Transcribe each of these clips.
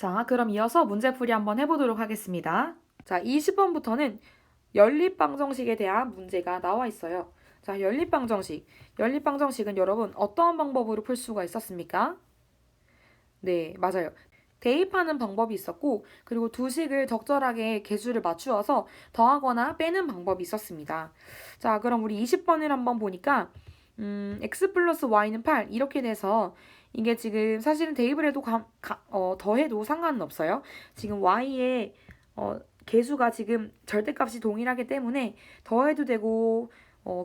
자, 그럼 이어서 문제풀이 한번 해보도록 하겠습니다. 자, 20번부터는 연립방정식에 대한 문제가 나와 있어요. 자, 연립방정식. 연립방정식은 여러분 어떤 방법으로 풀 수가 있었습니까? 네, 맞아요. 대입하는 방법이 있었고, 그리고 두 식을 적절하게 개수를 맞추어서 더하거나 빼는 방법이 있었습니다. 자, 그럼 우리 20번을 한번 보니까, x 플러스 y는 8 이렇게 돼서 이게 지금 사실은 대입을 해도 더해도 상관은 없어요. 지금 y의 개수가 지금 절대값이 동일하기 때문에 더해도 되고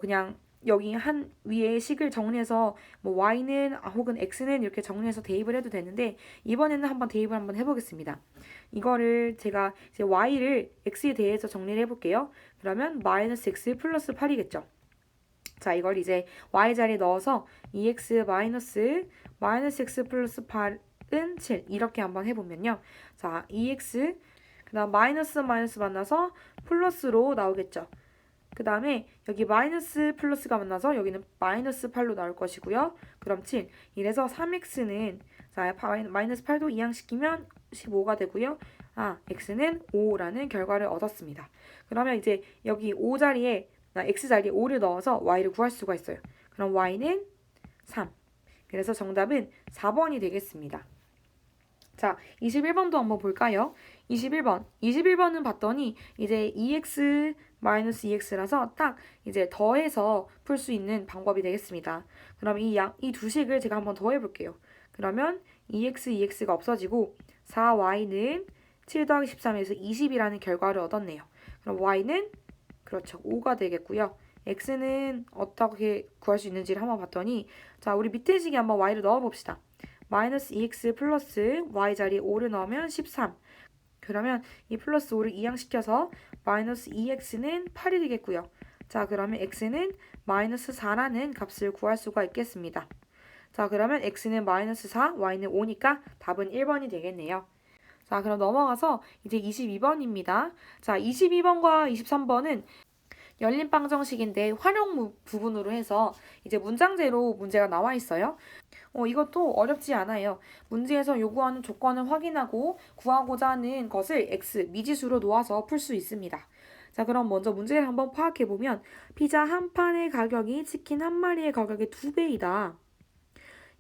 그냥 여기 한 위에 식을 정리해서 뭐 y는 혹은 x는 이렇게 정리해서 대입을 해도 되는데 이번에는 한번 대입을 한번 해보겠습니다. 이거를 제가 이제 y를 x에 대해서 정리를 해볼게요. 그러면 마이너스 x 플러스 8이겠죠. 자, 이걸 이제 y 자리에 넣어서 2x 마이너스 x 플러스 8은 7 이렇게 한번 해보면요. 자, 2x 그 다음 마이너스 만나서 플러스로 나오겠죠. 그 다음에 여기 마이너스 플러스가 만나서 여기는 마이너스 8로 나올 것이고요. 그럼 7. 이래서 3x는 자, 마이너스 8도 이항시키면 15가 되고요. x는 5라는 결과를 얻었습니다. 그러면 이제 여기 5 자리에 x 자리에 5를 넣어서 y를 구할 수가 있어요. 그럼 y는 3. 그래서 정답은 4번이 되겠습니다. 자, 21번도 한번 볼까요? 21번은 봤더니 이제 2x 마이너스 2x라서 딱 이제 더해서 풀 수 있는 방법이 되겠습니다. 그럼 이 두 식을 제가 한번 더해 볼게요. 그러면 2x가 없어지고 4y는 7 더하기 13에서 20이라는 결과를 얻었네요. 그럼 y는 그렇죠. 5가 되겠고요. x는 어떻게 구할 수 있는지를 한번 봤더니 자, 우리 밑에 식에 한번 y를 넣어 봅시다. 마이너스 2x 플러스 y 자리에 5를 넣으면 13. 그러면 이 플러스 5를 이항시켜서 마이너스 2x는 8이 되겠고요. 자, 그러면 x는 마이너스 4라는 값을 구할 수가 있겠습니다. 자, 그러면 x는 마이너스 4, y는 5니까 답은 1번이 되겠네요. 자, 그럼 넘어가서 이제 22번입니다. 자, 22번과 23번은 연립방정식인데 활용 부분으로 해서 이제 문장제로 문제가 나와 있어요. 이것도 어렵지 않아요. 문제에서 요구하는 조건을 확인하고 구하고자 하는 것을 x, 미지수로 놓아서 풀 수 있습니다. 자, 그럼 먼저 문제를 한번 파악해보면 피자 한 판의 가격이 치킨 한 마리의 가격의 2배이다.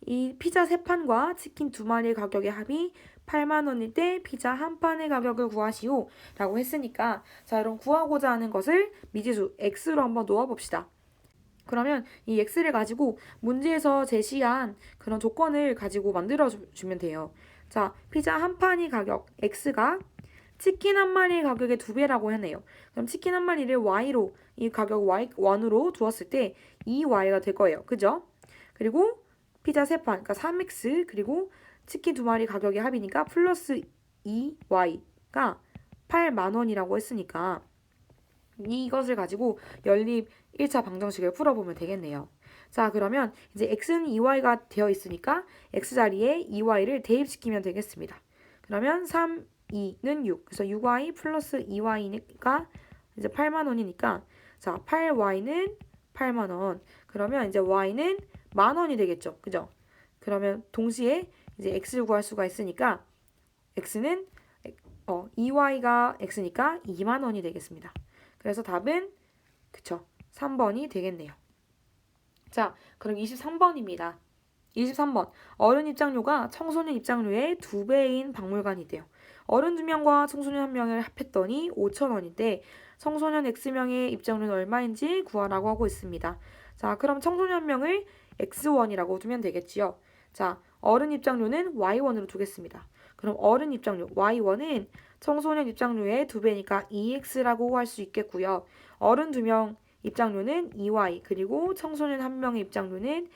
이 피자 3판과 치킨 2마리의 가격의 합이 8만 원일 때 피자 한 판의 가격을 구하시오 라고 했으니까 자, 그럼 구하고자 하는 것을 미지수 x로 한번 놓아봅시다. 그러면 이 x를 가지고 문제에서 제시한 그런 조건을 가지고 만들어주면 돼요. 자, 피자 한 판이 가격 x가 치킨 한 마리의 가격의 2배라고 하네요. 그럼 치킨 한 마리를 y로 이 가격 y1으로 두었을 때 2y가 될 거예요. 그죠? 그리고 피자 3판, 그러니까 3x 그리고 치킨 2마리 가격의 합이니까 플러스 2y가 8만 원이라고 했으니까 이것을 가지고 연립 1차 방정식을 풀어보면 되겠네요. 자, 그러면 이제 x는 2y가 되어 있으니까 x 자리에 2y를 대입시키면 되겠습니다. 그러면 3, 2는 6. 그래서 6y 플러스 2y니까 이제 8만 원이니까 자, 8y는 8만 원. 그러면 이제 y는 만 원이 되겠죠. 그죠? 그러면 동시에 이제 x를 구할 수가 있으니까 x는 2y가 x니까 2만 원이 되겠습니다. 그래서 답은 그쵸. 3번이 되겠네요. 자, 그럼 23번입니다. 23번. 어른 입장료가 청소년 입장료의 2배인 박물관이 돼요. 어른 2명과 청소년 1명을 합했더니 5,000원인데 청소년 X명의 입장료는 얼마인지 구하라고 하고 있습니다. 자, 그럼 청소년 1명을 X1이라고 두면 되겠지요. 자, 어른 입장료는 Y1으로 두겠습니다. 그럼 어른 입장료 Y1은 청소년 입장료의 2배니까 2X라고 할 수 있겠고요. 어른 2명 입장료는 2Y 그리고 청소년 1명의 입장료는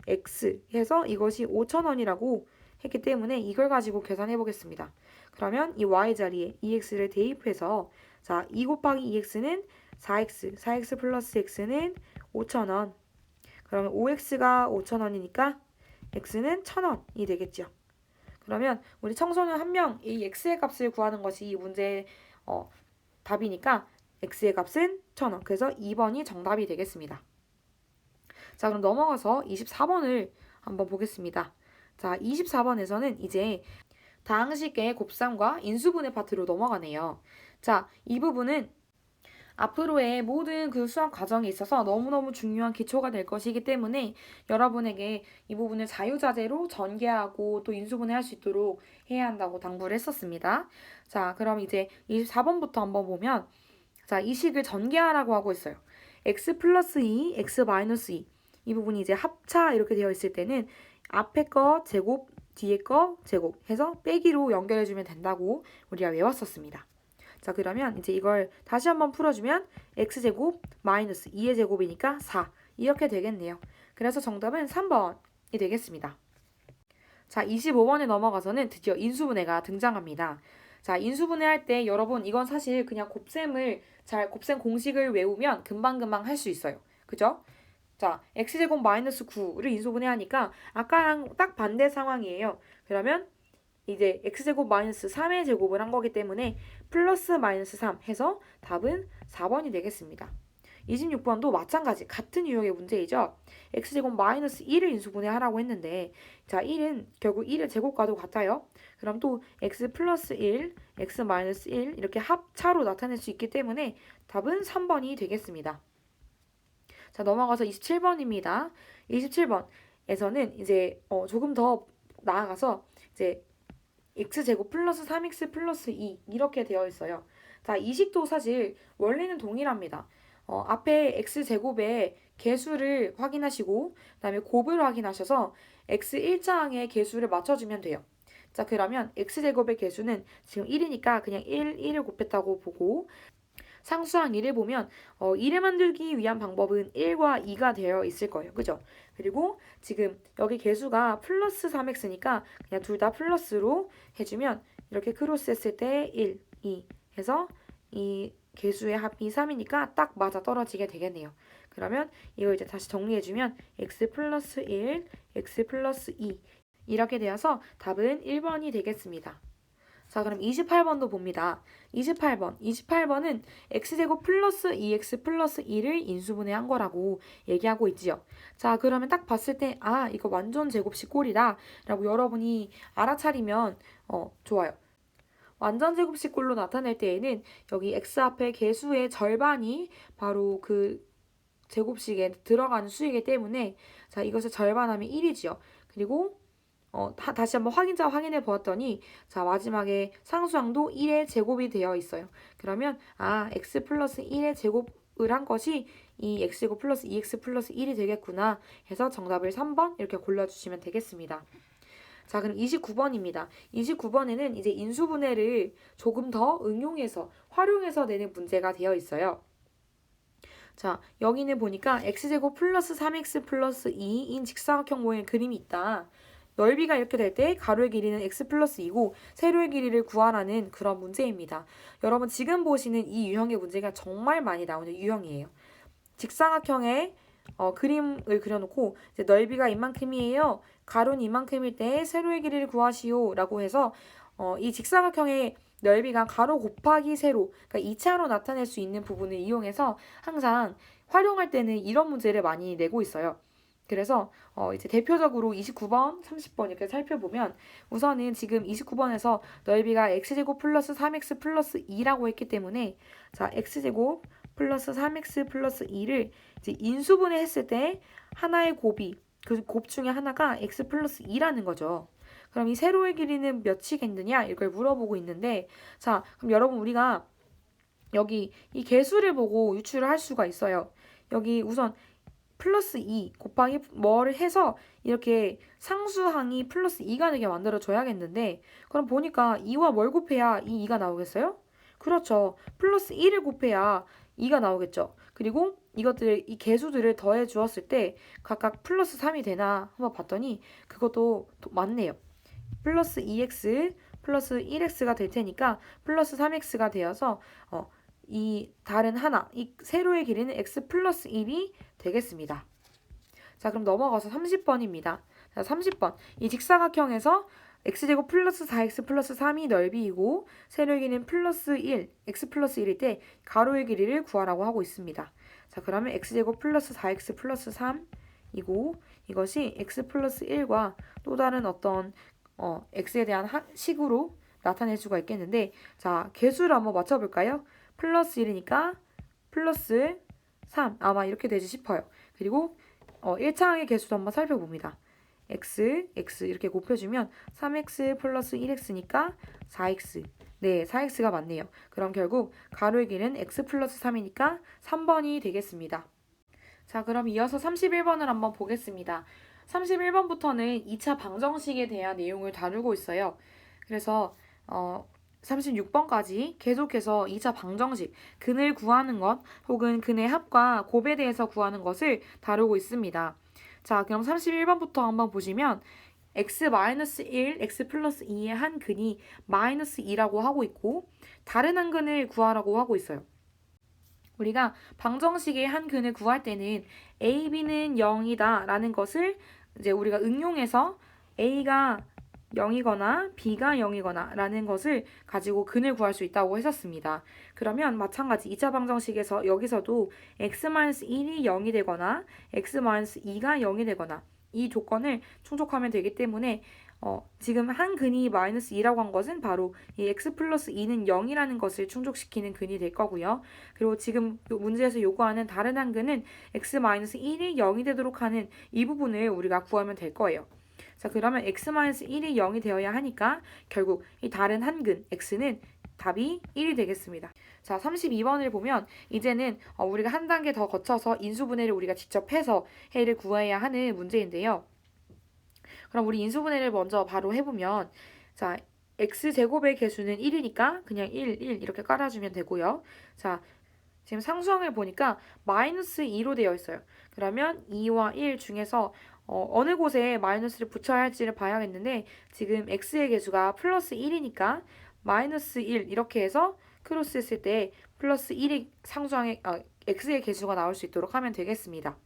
X 해서 이것이 5,000원이라고 했기 때문에 이걸 가지고 계산해 보겠습니다. 그러면 이 Y 자리에 2X를 대입해서 자, 2 곱하기 2X는 4X 플러스 X는 5,000원. 그러면 5X가 5,000원이니까 X는 1,000원이 되겠죠. 그러면 우리 청소년 1명 이 X의 값을 구하는 것이 이 문제의 답이니까 X의 값은 1,000원. 그래서 2번이 정답이 되겠습니다. 자, 그럼 넘어가서 24번을 한번 보겠습니다. 자, 24번에서는 이제 다항식의 곱셈과 인수분해 파트로 넘어가네요. 자, 이 부분은 앞으로의 모든 그 수학 과정에 있어서 너무너무 중요한 기초가 될 것이기 때문에 여러분에게 이 부분을 자유자재로 전개하고 또 인수분해할 수 있도록 해야 한다고 당부를 했었습니다. 자, 그럼 이제 24번부터 한번 보면 자, 이 식을 전개하라고 하고 있어요. x 플러스 2, x 마이너스 2. 이 부분이 이제 합차 이렇게 되어 있을 때는 앞에 거 제곱, 뒤에 거 제곱 해서 빼기로 연결해주면 된다고 우리가 외웠었습니다. 자, 그러면 이제 이걸 다시 한번 풀어주면 x제곱 마이너스 2의 제곱이니까 4 이렇게 되겠네요. 그래서 정답은 3번이 되겠습니다. 자, 25번에 넘어가서는 드디어 인수분해가 등장합니다. 자, 인수분해 할 때 여러분 이건 사실 그냥 곱셈 공식을 외우면 금방금방 할 수 있어요. 그죠? 자, x제곱 마이너스 9를 인수분해 하니까 아까랑 딱 반대 상황이에요. 그러면 이제 x제곱 마이너스 3의 제곱을 한 거기 때문에 플러스 마이너스 3 해서 답은 4번이 되겠습니다. 26번도 마찬가지 같은 유형의 문제이죠. x제곱 마이너스 1을 인수분해 하라고 했는데 자 1은 결국 1의 제곱과도 같아요. 그럼 또 x 플러스 1, x 마이너스 1 이렇게 합차로 나타낼 수 있기 때문에 답은 3번이 되겠습니다. 자 넘어가서 27번입니다. 27번에서는 이제 조금 더 나아가서 이제 x제곱 플러스 3x 플러스 2 이렇게 되어 있어요. 자, 이 식도 사실 원리는 동일합니다. 앞에 x제곱의 개수를 확인하시고 그다음에 곱을 확인하셔서 x1자항의 개수를 맞춰주면 돼요. 자, 그러면 x제곱의 개수는 지금 1이니까 그냥 1을 곱했다고 보고 상수항 1을 보면 1을 만들기 위한 방법은 1과 2가 되어 있을 거예요. 그죠? 그리고 지금 여기 개수가 플러스 3x니까 그냥 둘 다 플러스로 해주면 이렇게 크로스 했을 때 1, 2 해서 이 개수의 합이 3이니까 딱 맞아 떨어지게 되겠네요. 그러면 이걸 이제 다시 정리해주면 x 플러스 1, x 플러스 2 이렇게 되어서 답은 1번이 되겠습니다. 자, 그럼 28번도 봅니다. 28번은 x제곱 플러스 2x 플러스 2를 인수분해한 거라고 얘기하고 있지요. 자, 그러면 딱 봤을 때 아, 이거 완전 제곱식 꼴이다 라고 여러분이 알아차리면 좋아요. 완전 제곱식 꼴로 나타낼 때에는 여기 x 앞에 개수의 절반이 바로 그 제곱식에 들어가는 수이기 때문에 자, 이것을 절반하면 1이지요. 그리고 다시 한번 확인해 보았더니 자 마지막에 상수항도 1의 제곱이 되어 있어요. 그러면 x 플러스 1의 제곱을 한 것이 이 x제곱 플러스 2x 플러스 1이 되겠구나 해서 정답을 3번 이렇게 골라주시면 되겠습니다. 자, 그럼 29번입니다. 29번에는 이제 인수분해를 조금 더 활용해서 내는 문제가 되어 있어요. 자, 여기는 보니까 x제곱 플러스 3x 플러스 2인 직사각형 모양의 그림이 있다. 넓이가 이렇게 될 때 가로의 길이는 x 플러스 2고 세로의 길이를 구하라는 그런 문제입니다. 여러분 지금 보시는 이 유형의 문제가 정말 많이 나오는 유형이에요. 직사각형의 그림을 그려놓고 이제 넓이가 이만큼이에요. 가로는 이만큼일 때 세로의 길이를 구하시오 라고 해서 이 직사각형의 넓이가 가로 곱하기 세로 그러니까 2차로 나타낼 수 있는 부분을 이용해서 항상 활용할 때는 이런 문제를 많이 내고 있어요. 그래서 이제 대표적으로 29번, 30번 이렇게 살펴보면 우선은 지금 29번에서 넓이가 x제곱 플러스 3x 플러스 2라고 했기 때문에 자 x제곱 플러스 3x 플러스 2를 이제 인수분해 했을 때 하나의 곱이 그 곱 중에 하나가 x 플러스 2라는 거죠. 그럼 이 세로의 길이는 몇이겠느냐 이걸 물어보고 있는데 자 그럼 여러분 우리가 여기 이 개수를 보고 유추를 할 수가 있어요. 여기 우선 플러스 2 곱하기 뭐를 해서 이렇게 상수항이 플러스 2가 되게 만들어줘야겠는데 그럼 보니까 2와 뭘 곱해야 이 2가 나오겠어요? 그렇죠. 플러스 1을 곱해야 2가 나오겠죠. 그리고 이 개수들을 더해 주었을 때 각각 플러스 3이 되나 한번 봤더니 그것도 맞네요. 플러스 2x 플러스 1x가 될 테니까 플러스 3x가 되어서 이 다른 하나, 이 세로의 길이는 x 플러스 1이 되겠습니다. 자, 그럼 넘어가서 30번입니다. 자, 30번. 이 직사각형에서 x제곱 플러스 4x 플러스 3이 넓이이고 세로의 길이는 플러스 1, x 플러스 1일 때 가로의 길이를 구하라고 하고 있습니다. 자, 그러면 x제곱 플러스 4x 플러스 3이고 이것이 x 플러스 1과 또 다른 어떤 x에 대한 식으로 나타낼 수가 있겠는데, 자, 개수를 한번 맞춰볼까요? 플러스 1이니까 플러스 3 아마 이렇게 되지 싶어요. 그리고 1차항의 개수도 한번 살펴봅니다. x 이렇게 곱해주면 3x 플러스 1x니까 4x. 네, 4x가 맞네요. 그럼 결국 가로의 길은 x 플러스 3이니까 3번이 되겠습니다. 자, 그럼 이어서 31번을 한번 보겠습니다. 31번부터는 2차 방정식에 대한 내용을 다루고 있어요. 그래서 36번까지 계속해서 2차 방정식, 근을 구하는 것 혹은 근의 합과 곱에 대해서 구하는 것을 다루고 있습니다. 자, 그럼 31번부터 한번 보시면 x-1, x 플러스 2의 한 근이 마이너스 2라고 하고 있고 다른 한 근을 구하라고 하고 있어요. 우리가 방정식의 한 근을 구할 때는 a, b는 0이다 라는 것을 이제 우리가 응용해서 a가 0이거나 b가 0이거나 라는 것을 가지고 근을 구할 수 있다고 했었습니다. 그러면 마찬가지 2차 방정식에서 여기서도 x-1이 0이 되거나 x-2가 0이 되거나 이 조건을 충족하면 되기 때문에 지금 한 근이 마이너스 2라고 한 것은 바로 이 x 플러스 2는 0이라는 것을 충족시키는 근이 될 거고요. 그리고 지금 문제에서 요구하는 다른 한 근은 x 마이너스 1이 0이 되도록 하는 이 부분을 우리가 구하면 될 거예요. 자, 그러면 x-1이 0이 되어야 하니까 결국 이 다른 한 근 x는 답이 1이 되겠습니다. 자, 32번을 보면 이제는 우리가 한 단계 더 거쳐서 인수분해를 우리가 직접 해서 해를 구해야 하는 문제인데요. 그럼 우리 인수분해를 먼저 바로 해보면 자, x제곱의 개수는 1이니까 그냥 1 이렇게 깔아주면 되고요. 자, 지금 상수항을 보니까 마이너스 2로 되어 있어요. 그러면 2와 1 중에서 어느 곳에 마이너스를 붙여야 할지를 봐야겠는데 지금 x의 개수가 플러스 1이니까 마이너스 1 이렇게 해서 크로스 했을 때 플러스 1이 상수항에 x의 개수가 나올 수 있도록 하면 되겠습니다.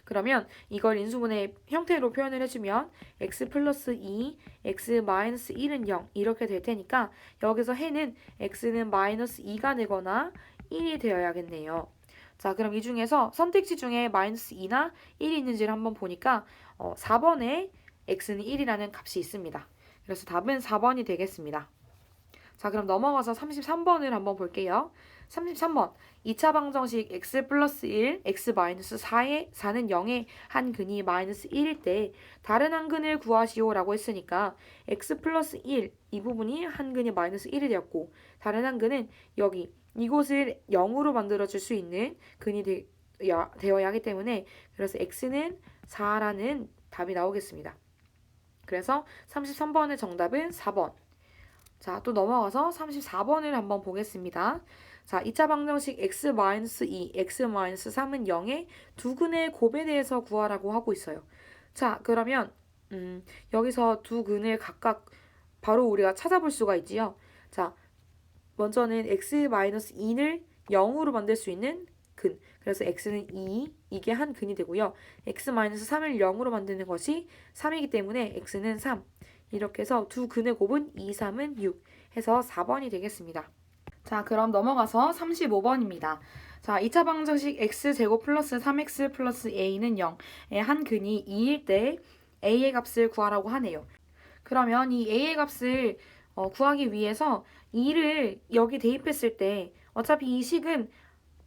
그러면 이걸 인수분해 형태로 표현을 해주면 x 플러스 2, x 마이너스 1은 0 이렇게 될 테니까 여기서 해는 x는 마이너스 2가 되거나 1이 되어야겠네요. 자, 그럼 이 중에서 선택지 중에 마이너스 2나 1이 있는지를 한번 보니까 4번에 x는 1이라는 값이 있습니다. 그래서 답은 4번이 되겠습니다. 자, 그럼 넘어가서 33번을 한번 볼게요. 33번 2차 방정식 x 플러스 1, x 마이너스 4는 0의 한 근이 마이너스 1일 때 다른 한 근을 구하시오 라고 했으니까 x 플러스 1 이 부분이 한 근이 마이너스 1이 되었고 다른 한 근은 여기 이곳을 0으로 만들어줄 수 있는 근이 되어야 하기 때문에 그래서 x는 4라는 답이 나오겠습니다. 그래서 33번의 정답은 4번. 자, 또 넘어가서 34번을 한번 보겠습니다. 자, 2차 방정식 x-2, x-3은 0의 두 근의 곱에 대해서 구하라고 하고 있어요. 자, 그러면 여기서 두 근을 각각 바로 우리가 찾아볼 수가 있지요. 자, 먼저는 x-2를 0으로 만들 수 있는 근. 그래서 x는 2, 이게 한 근이 되고요. x-3을 0으로 만드는 것이 3이기 때문에 x는 3. 이렇게 해서 두 근의 곱은 2, 3은 6 해서 4번이 되겠습니다. 자, 그럼 넘어가서 35번입니다. 자, 2차 방정식 x제곱 플러스 3x 플러스 a는 0의 한 근이 2일 때 a의 값을 구하라고 하네요. 그러면 이 a의 값을 구하기 위해서 2를 여기 대입했을 때 어차피 이 식은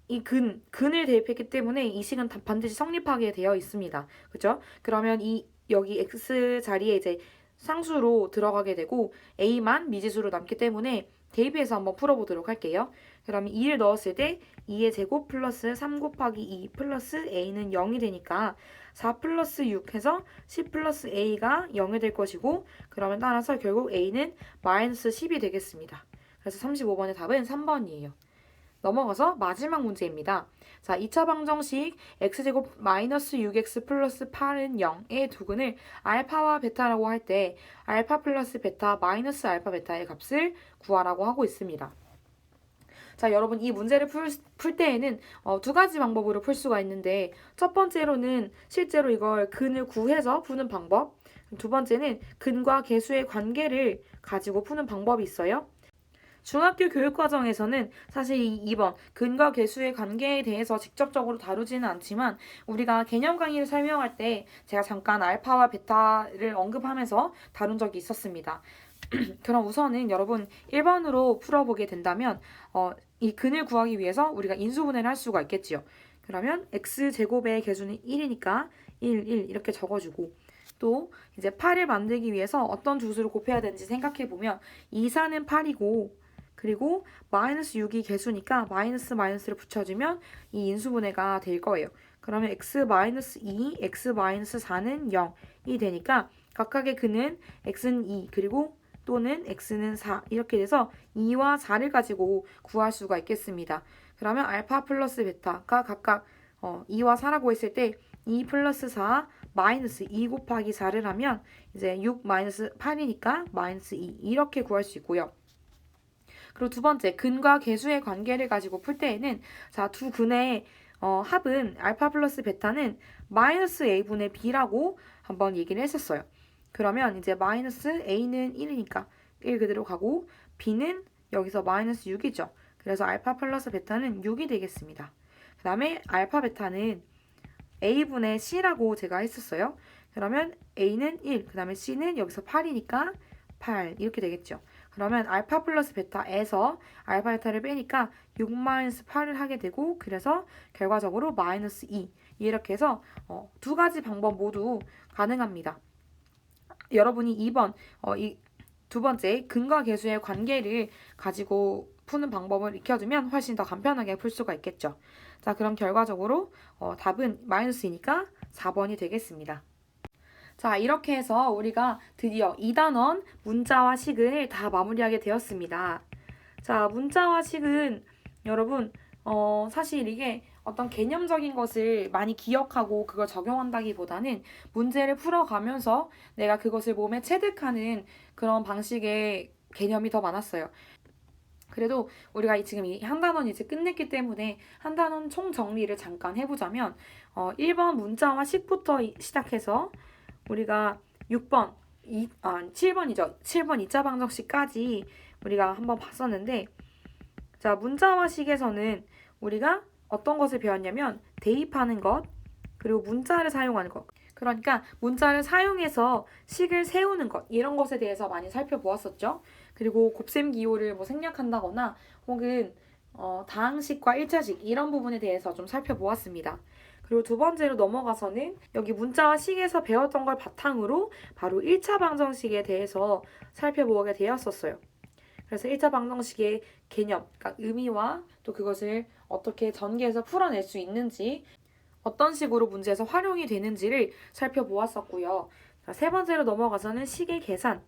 이 근을 대입했기 때문에 이 식은 반드시 성립하게 되어 있습니다. 그죠? 그러면 여기 x 자리에 이제 상수로 들어가게 되고 a만 미지수로 남기 때문에 대입해서 한번 풀어보도록 할게요. 그러면 2를 넣었을 때 2의 제곱 플러스 3 곱하기 2 플러스 a는 0이 되니까 4 플러스 6 해서 10 플러스 a가 0이 될 것이고 그러면 따라서 결국 a는 마이너스 10이 되겠습니다. 그래서 35번의 답은 3번이에요. 넘어가서 마지막 문제입니다. 자, 2차 방정식 x제곱 마이너스 6x 플러스 8은 0의 두 근을 알파와 베타라고 할 때 알파 플러스 베타 마이너스 알파 베타의 값을 구하라고 하고 있습니다. 자, 여러분 이 문제를 풀 때에는 두 가지 방법으로 풀 수가 있는데 첫 번째로는 실제로 이걸 근을 구해서 푸는 방법, 두 번째는 근과 개수의 관계를 가지고 푸는 방법이 있어요. 중학교 교육과정에서는 사실 이 2번 근과 계수의 관계에 대해서 직접적으로 다루지는 않지만 우리가 개념 강의를 설명할 때 제가 잠깐 알파와 베타를 언급하면서 다룬 적이 있었습니다. 그럼 우선은 여러분 1번으로 풀어보게 된다면 이 근을 구하기 위해서 우리가 인수분해를 할 수가 있겠지요. 그러면 x제곱의 개수는 1이니까 1, 1 이렇게 적어주고 또 이제 8을 만들기 위해서 어떤 주수를 곱해야 되는지 생각해보면 2, 4는 8이고 그리고 마이너스 6이 개수니까 마이너스를 붙여주면 이 인수분해가 될 거예요. 그러면 x-2, x-4는 0이 되니까 각각의 근은 x는 2 그리고 또는 x는 4 이렇게 돼서 2와 4를 가지고 구할 수가 있겠습니다. 그러면 알파 플러스 베타가 각각 2와 4라고 했을 때 2 플러스 4 마이너스 2 곱하기 4를 하면 이제 6 마이너스 8이니까 마이너스 2 이렇게 구할 수 있고요. 그리고 두 번째 근과 계수의 관계를 가지고 풀 때에는 자, 두 근의 합은 알파 플러스 베타는 마이너스 a분의 b라고 한번 얘기를 했었어요. 그러면 이제 마이너스 a는 1이니까 1 그대로 가고 b는 여기서 마이너스 6이죠. 그래서 알파 플러스 베타는 6이 되겠습니다. 그 다음에 알파 베타는 a분의 c라고 제가 했었어요. 그러면 a는 1, 그 다음에 c는 여기서 8이니까 8 이렇게 되겠죠. 그러면 알파 플러스 베타에서 알파 베타를 빼니까 6 마이너스 8을 하게 되고 그래서 결과적으로 마이너스 2 이렇게 해서 두 가지 방법 모두 가능합니다. 여러분이 2번 이 두 번째 근과 계수의 관계를 가지고 푸는 방법을 익혀두면 훨씬 더 간편하게 풀 수가 있겠죠. 자, 그럼 결과적으로 답은 마이너스이니까 4번이 되겠습니다. 자, 이렇게 해서 우리가 드디어 2단원 문자와 식을 다 마무리하게 되었습니다. 자, 문자와 식은 여러분 사실 이게 어떤 개념적인 것을 많이 기억하고 그걸 적용한다기보다는 문제를 풀어가면서 내가 그것을 몸에 체득하는 그런 방식의 개념이 더 많았어요. 그래도 우리가 지금 이 한 단원 이제 끝냈기 때문에 한 단원 총 정리를 잠깐 해보자면 1번 문자와 식부터 시작해서 우리가 6번, 7번이죠. 7번 2차 방정식까지 우리가 한번 봤었는데 자, 문자와 식에서는 우리가 어떤 것을 배웠냐면 대입하는 것, 그리고 문자를 사용하는 것. 그러니까 문자를 사용해서 식을 세우는 것, 이런 것에 대해서 많이 살펴보았었죠. 그리고 곱셈 기호를 뭐 생략한다거나 혹은 다항식과 1차식 이런 부분에 대해서 좀 살펴보았습니다. 그리고 두 번째로 넘어가서는 여기 문자와 식에서 배웠던 걸 바탕으로 바로 1차 방정식에 대해서 살펴보게 되었었어요. 그래서 1차 방정식의 개념, 그러니까 의미와 또 그것을 어떻게 전개해서 풀어낼 수 있는지, 어떤 식으로 문제에서 활용이 되는지를 살펴보았었고요. 자, 세 번째로 넘어가서는 식의 계산.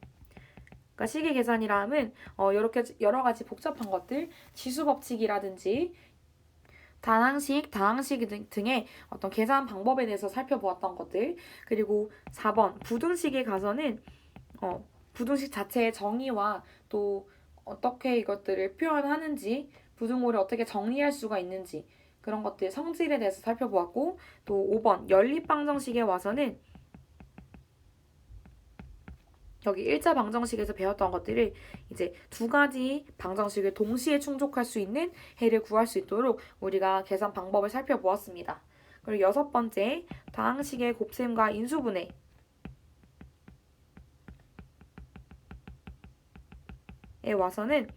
그러니까 식의 계산이라 함은 이렇게 여러 가지 복잡한 것들, 지수법칙이라든지 단항식, 다항식 등의 어떤 계산 방법에 대해서 살펴보았던 것들, 그리고 4번 부등식에 가서는 부등식 자체의 정의와 또 어떻게 이것들을 표현하는지, 부등호를 어떻게 정리할 수가 있는지 그런 것들 성질에 대해서 살펴보았고 또 5번 연립방정식에 와서는 여기 1차 방정식에서 배웠던 것들을 이제 두 가지 방정식을 동시에 충족할 수 있는 해를 구할 수 있도록 우리가 계산 방법을 살펴보았습니다. 그리고 여섯 번째 다항식의 곱셈과 인수분해 에 와서는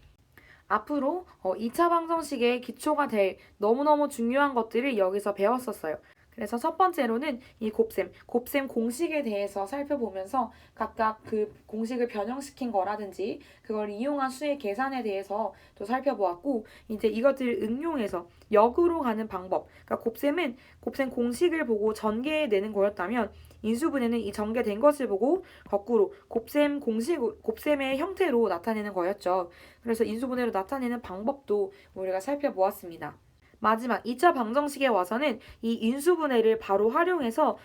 앞으로 2차 방정식의 기초가 될 너무너무 중요한 것들을 여기서 배웠었어요. 그래서 첫 번째로는 이 곱셈 공식에 대해서 살펴보면서 각각 그 공식을 변형시킨 거라든지 그걸 이용한 수의 계산에 대해서 또 살펴보았고 이제 이것들을 응용해서 역으로 가는 방법. 그러니까 곱셈은 곱셈 공식을 보고 전개해내는 거였다면 인수분해는 이 전개된 것을 보고 거꾸로 곱셈의 형태로 나타내는 거였죠. 그래서 인수분해로 나타내는 방법도 우리가 살펴보았습니다. 마지막 2차 방정식에 와서는 이 인수분해를 바로 활용해서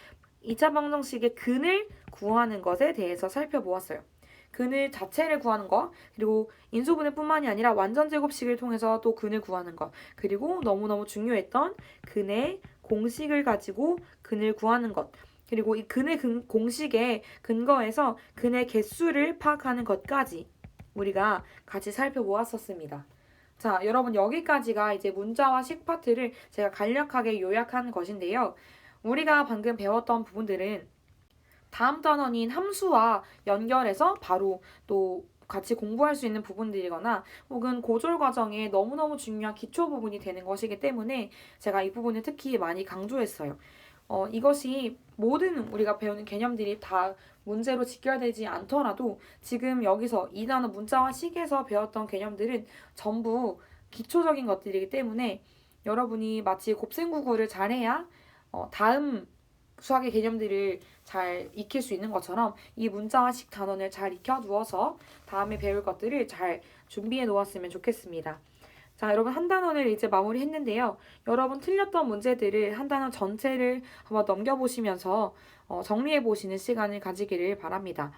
2차 방정식의 근을 구하는 것에 대해서 살펴보았어요. 근을 자체를 구하는 것, 그리고 인수분해뿐만이 아니라 완전제곱식을 통해서 또 근을 구하는 것, 그리고 너무너무 중요했던 근의 공식을 가지고 근을 구하는 것, 그리고 이 근의 공식에 근거해서 근의 개수를 파악하는 것까지 우리가 같이 살펴보았었습니다. 자, 여러분 여기까지가 이제 문자와 식 파트를 제가 간략하게 요약한 것인데요. 우리가 방금 배웠던 부분들은 다음 단원인 함수와 연결해서 바로 또 같이 공부할 수 있는 부분들이거나 혹은 고졸 과정에 너무너무 중요한 기초 부분이 되는 것이기 때문에 제가 이 부분을 특히 많이 강조했어요. 이것이 모든 우리가 배우는 개념들이 다 문제로 직결되지 않더라도 지금 여기서 이 단어 문자와 식에서 배웠던 개념들은 전부 기초적인 것들이기 때문에 여러분이 마치 곱셈구구를 잘해야 다음 수학의 개념들을 잘 익힐 수 있는 것처럼 이 문자와 식 단원을 잘 익혀두어서 다음에 배울 것들을 잘 준비해 놓았으면 좋겠습니다. 자, 여러분 한 단원을 이제 마무리했는데요. 여러분 틀렸던 문제들을 한 단원 전체를 한번 넘겨보시면서 정리해 보시는 시간을 가지기를 바랍니다.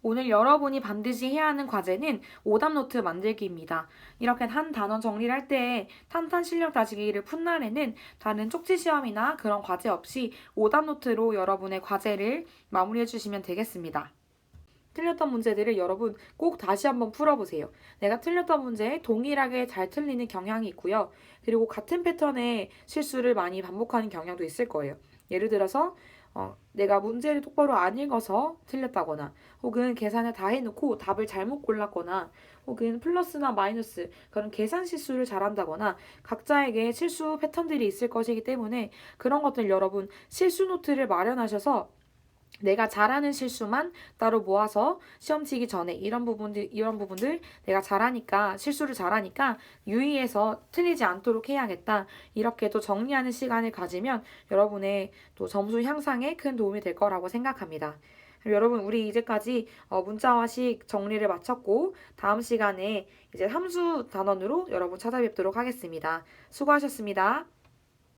오늘 여러분이 반드시 해야 하는 과제는 오답 노트 만들기입니다. 이렇게 한 단원 정리를 할 때 탄탄 실력 다지기를 푼 날에는 다른 쪽지 시험이나 그런 과제 없이 오답 노트로 여러분의 과제를 마무리해 주시면 되겠습니다. 틀렸던 문제들을 여러분 꼭 다시 한번 풀어보세요. 내가 틀렸던 문제에 동일하게 잘 틀리는 경향이 있고요. 그리고 같은 패턴의 실수를 많이 반복하는 경향도 있을 거예요. 예를 들어서 내가 문제를 똑바로 안 읽어서 틀렸다거나 혹은 계산을 다 해놓고 답을 잘못 골랐거나 혹은 플러스나 마이너스 그런 계산 실수를 잘한다거나 각자에게 실수 패턴들이 있을 것이기 때문에 그런 것들 여러분 실수 노트를 마련하셔서 내가 잘하는 실수만 따로 모아서 시험 치기 전에 이런 부분들 내가 잘하니까 실수를 잘하니까 유의해서 틀리지 않도록 해야겠다. 이렇게 또 정리하는 시간을 가지면 여러분의 또 점수 향상에 큰 도움이 될 거라고 생각합니다. 여러분 우리 이제까지 문자와 식 정리를 마쳤고 다음 시간에 이제 함수 단원으로 여러분 찾아뵙도록 하겠습니다. 수고하셨습니다.